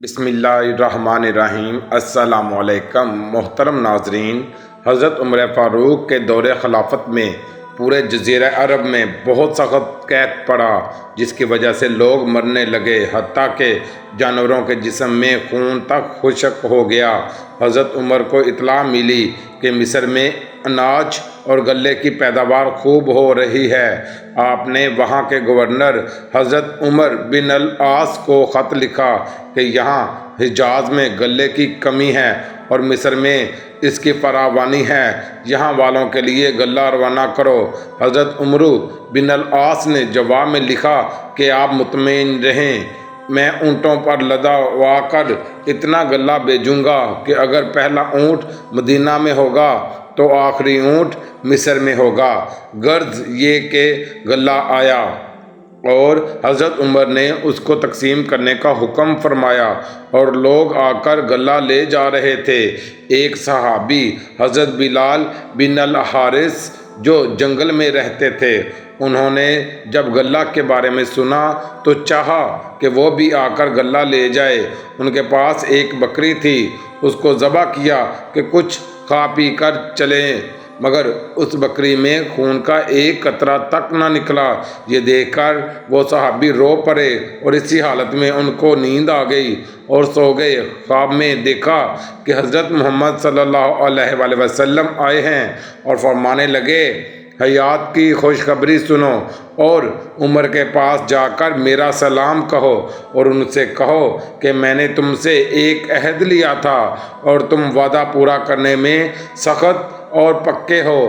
بسم اللہ الرحمن الرحیم۔ السلام علیکم محترم ناظرین، حضرت عمر فاروق کے دور خلافت میں پورے جزیرہ عرب میں بہت سخت قحط پڑا، جس کی وجہ سے لوگ مرنے لگے، حتیٰ کہ جانوروں کے جسم میں خون تک خشک ہو گیا۔ حضرت عمر کو اطلاع ملی کہ مصر میں اناج اور غلے کی پیداوار خوب ہو رہی ہے۔ آپ نے وہاں کے گورنر حضرت عمر بن العاص کو خط لکھا کہ یہاں حجاز میں غلے کی کمی ہے اور مصر میں اس کی فراوانی ہے، یہاں والوں کے لیے غلہ روانہ کرو۔ حضرت عمر بن العاص نے جواب میں لکھا کہ آپ مطمئن رہیں، میں اونٹوں پر لدوا کر اتنا غلہ بھیجوں گا کہ اگر پہلا اونٹ مدینہ میں ہوگا تو آخری اونٹ مصر میں ہوگا۔ غرض یہ کہ غلہ آیا اور حضرت عمر نے اس کو تقسیم کرنے کا حکم فرمایا اور لوگ آ کر غلہ لے جا رہے تھے۔ ایک صحابی حضرت بلال بن الحارث جو جنگل میں رہتے تھے، انہوں نے جب غلہ کے بارے میں سنا تو چاہا کہ وہ بھی آ کر غلہ لے جائے۔ ان کے پاس ایک بکری تھی، اس کو ذبح کیا کہ کچھ کھا پی کر چلیں، مگر اس بکری میں خون کا ایک قطرہ تک نہ نکلا۔ یہ دیکھ کر وہ صحابی رو پڑے اور اسی حالت میں ان کو نیند آ گئی اور سو گئے۔ خواب میں دیکھا کہ حضرت محمد صلی اللہ علیہ وآلہ وسلم آئے ہیں اور فرمانے لگے، حیات کی خوشخبری سنو اور عمر کے پاس جا کر میرا سلام کہو اور ان سے کہو کہ میں نے تم سے ایک عہد لیا تھا اور تم وعدہ پورا کرنے میں سخت اور پکے ہو،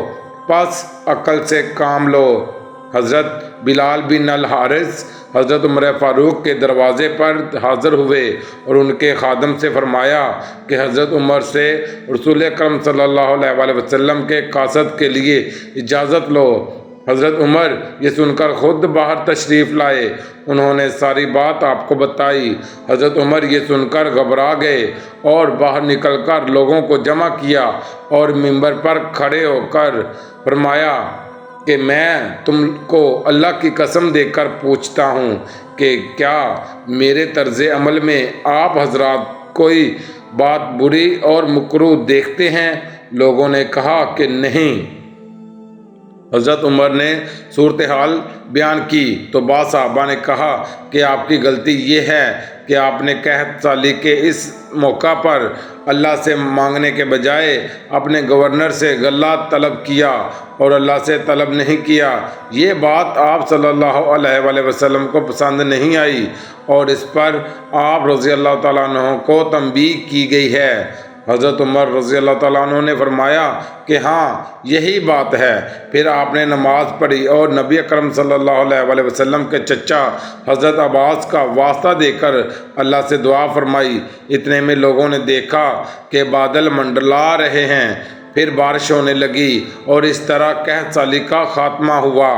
پس عقل سے کام لو۔ حضرت بلال بن الحارث حضرت عمر فاروق کے دروازے پر حاضر ہوئے اور ان کے خادم سے فرمایا کہ حضرت عمر سے رسول اکرم صلی اللہ علیہ وآلہ وسلم کے قاصد کے لیے اجازت لو۔ حضرت عمر یہ سن کر خود باہر تشریف لائے، انہوں نے ساری بات آپ کو بتائی۔ حضرت عمر یہ سن کر گھبرا گئے اور باہر نکل کر لوگوں کو جمع کیا اور منبر پر کھڑے ہو کر فرمایا کہ میں تم کو اللہ کی قسم دے کر پوچھتا ہوں کہ کیا میرے طرز عمل میں آپ حضرات کوئی بات بری اور مکروہ دیکھتے ہیں؟ لوگوں نے کہا کہ نہیں۔ حضرت عمر نے صورتحال بیان کی تو بعض صحابہ نے کہا کہ آپ کی غلطی یہ ہے کہ آپ نے قحط سالی کے اس موقع پر اللہ سے مانگنے کے بجائے اپنے گورنر سے غلہ طلب کیا اور اللہ سے طلب نہیں کیا۔ یہ بات آپ صلی اللہ علیہ وآلہ وسلم کو پسند نہیں آئی اور اس پر آپ رضی اللہ تعالیٰ عنہ کو تنبیہ کی گئی ہے۔ حضرت عمر رضی اللہ تعالیٰ عنہ نے فرمایا کہ ہاں یہی بات ہے۔ پھر آپ نے نماز پڑھی اور نبی اکرم صلی اللہ علیہ وآلہ وسلم کے چچا حضرت عباس کا واسطہ دے کر اللہ سے دعا فرمائی۔ اتنے میں لوگوں نے دیکھا کہ بادل منڈلا رہے ہیں، پھر بارش ہونے لگی اور اس طرح قحط سالی کا خاتمہ ہوا۔